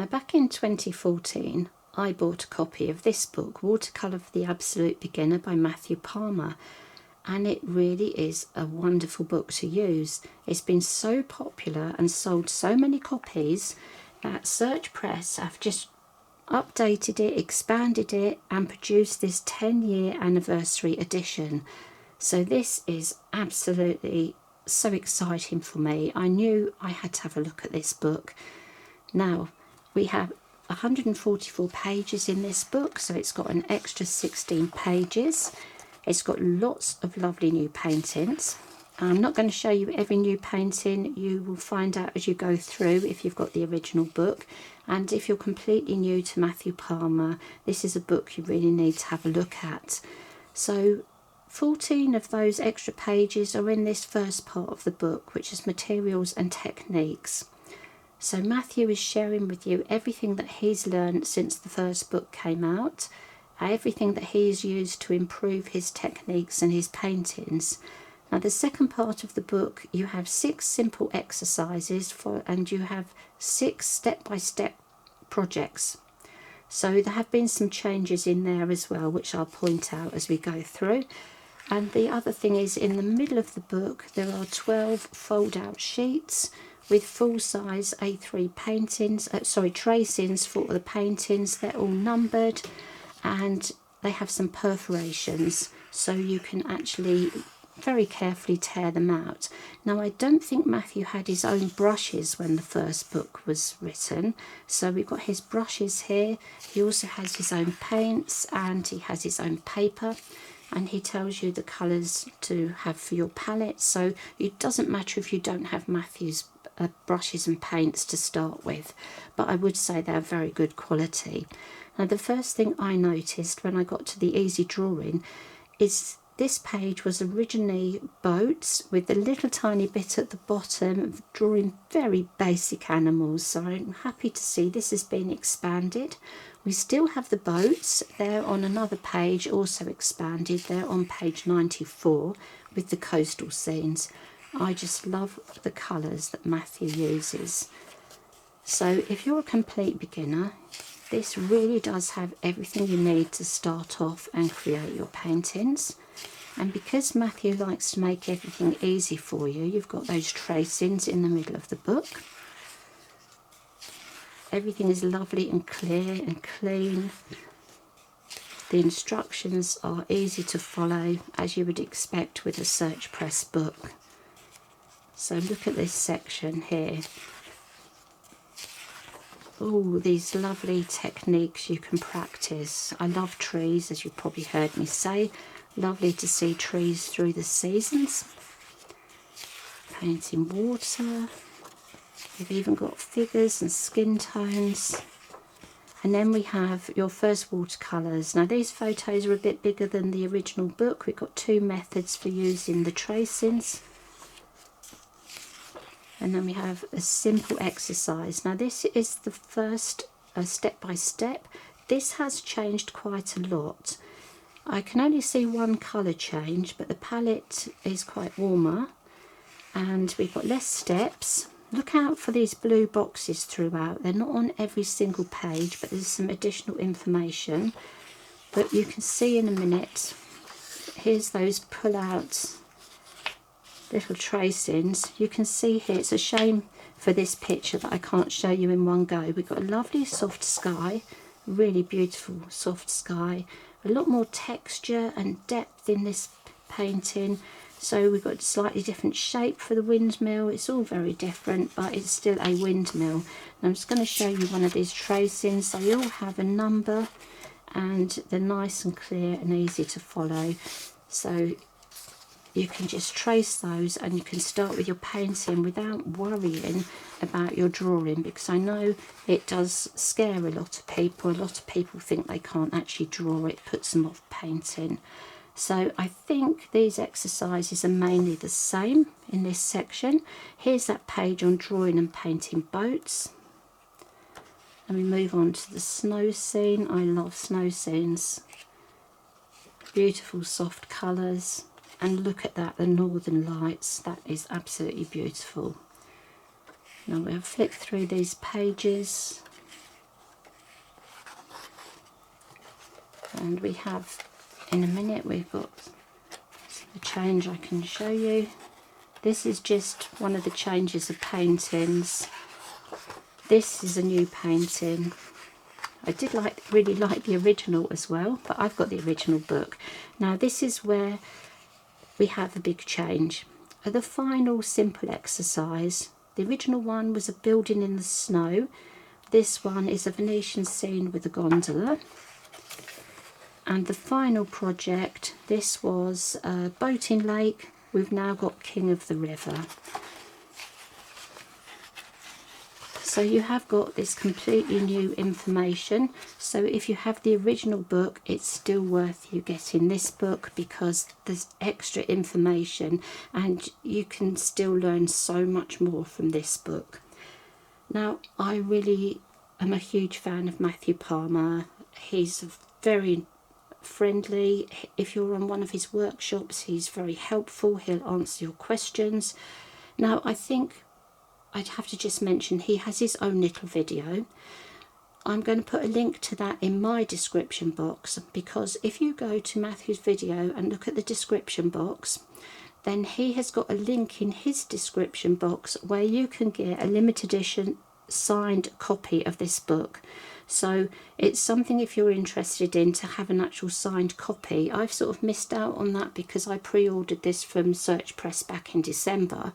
Now, back in 2014, I bought a copy of this book, Watercolour for the Absolute Beginner by Matthew Palmer, and it really is a wonderful book to use. It's been so popular and sold so many copies that Search Press have just updated it, expanded it, and produced this 10-year anniversary edition. So this is absolutely so exciting for me. I knew I had to have a look at this book. Now, we have 144 pages in this book, so it's got an extra 16 pages. It's got lots of lovely new paintings. I'm not going to show you every new painting. You will find out as you go through if you've got the original book. And if you're completely new to Matthew Palmer, this is a book you really need to have a look at. So 14 of those extra pages are in this first part of the book, which is materials and techniques. So Matthew is sharing with you everything that he's learned since the first book came out, everything that he's used to improve his techniques and his paintings. Now, the second part of the book, you have 6 simple exercises and you have 6 step-by-step projects. So there have been some changes in there as well, which I'll point out as we go through. And the other thing is, in the middle of the book, there are 12 fold-out sheets with full-size A3 paintings, tracings for the paintings. They're all numbered and they have some perforations, so you can actually very carefully tear them out. Now, I don't think Matthew had his own brushes when the first book was written, so we've got his brushes here. He also has his own paints and he has his own paper, and he tells you the colours to have for your palette, so it doesn't matter if you don't have Matthew's brushes and paints to start with, but I would say they're very good quality. Now, the first thing I noticed when I got to the easy drawing is this page was originally boats with a little tiny bit at the bottom drawing very basic animals, so I'm happy to see this has been expanded. We still have the boats. They're on another page, also expanded. They're on page 94 with the coastal scenes. I just love the colours that Matthew uses. So if you're a complete beginner, this really does have everything you need to start off and create your paintings. And because Matthew likes to make everything easy for you, you've got those tracings in the middle of the book. Everything is lovely and clear and clean. The instructions are easy to follow, as you would expect with a Search Press book. So look at this section here. Oh, these lovely techniques you can practice. I love trees, as you probably heard me say. Lovely to see trees through the seasons. Painting water. We've even got figures and skin tones. And then we have your first watercolours. Now, these photos are a bit bigger than the original book. We've got 2 methods for using the tracings. And then we have a simple exercise. Now, this is the first step-by-step. This has changed quite a lot. I can only see one colour change, but the palette is quite warmer. And we've got less steps. Look out for these blue boxes throughout. They're not on every single page, but there's some additional information. But you can see in a minute, here's those pull-out little tracings. You can see here, it's a shame for this picture that I can't show you in one go. We've got a lovely soft sky, really beautiful soft sky, a lot more texture and depth in this painting. So we've got a slightly different shape for the windmill. It's all very different, but it's still a windmill. And I'm just going to show you one of these tracings. They all have a number and they're nice and clear and easy to follow. So you can just trace those and you can start with your painting without worrying about your drawing, because I know it does scare a lot of people. A lot of people think they can't actually draw. It puts them off painting. So I think these exercises are mainly the same in this section. Here's that page on drawing and painting boats. And we move on to the snow scene. I love snow scenes. Beautiful soft colours. And look at that, the northern lights. That is absolutely beautiful. Now we'll flip through these pages. And we have, in a minute, we've got a change I can show you. This is just one of the changes of paintings. This is a new painting. I did really like the original as well, but I've got the original book. Now this is where we have a big change. The final simple exercise. The original one was a building in the snow. This one is a Venetian scene with a gondola. And the final project, this was a boating lake. We've now got King of the River. So you have got this completely new information. So if you have the original book, it's still worth you getting this book because there's extra information and you can still learn so much more from this book. Now, I really am a huge fan of Matthew Palmer. He's very friendly. If you're on one of his workshops, he's very helpful. He'll answer your questions. Now, I think I'd have to just mention he has his own little video. I'm going to put a link to that in my description box, because if you go to Matthew's video and look at the description box, then he has got a link in his description box where you can get a limited edition signed copy of this book. So it's something, if you're interested in, to have an actual signed copy. I've sort of missed out on that because I pre-ordered this from Search Press back in December.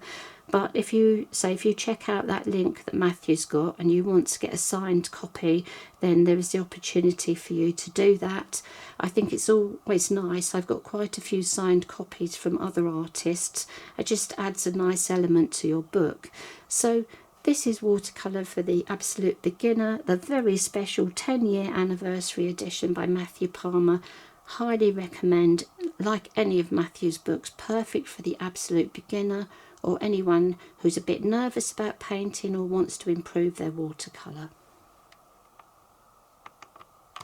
But if you check out that link that Matthew's got and you want to get a signed copy, then there is the opportunity for you to do that. I think it's always nice. I've got quite a few signed copies from other artists. It just adds a nice element to your book. So this is Watercolour for the Absolute Beginner, the very special 10-year anniversary edition by Matthew Palmer. Highly recommend. Like any of Matthew's books, perfect for the absolute beginner or anyone who's a bit nervous about painting or wants to improve their watercolour.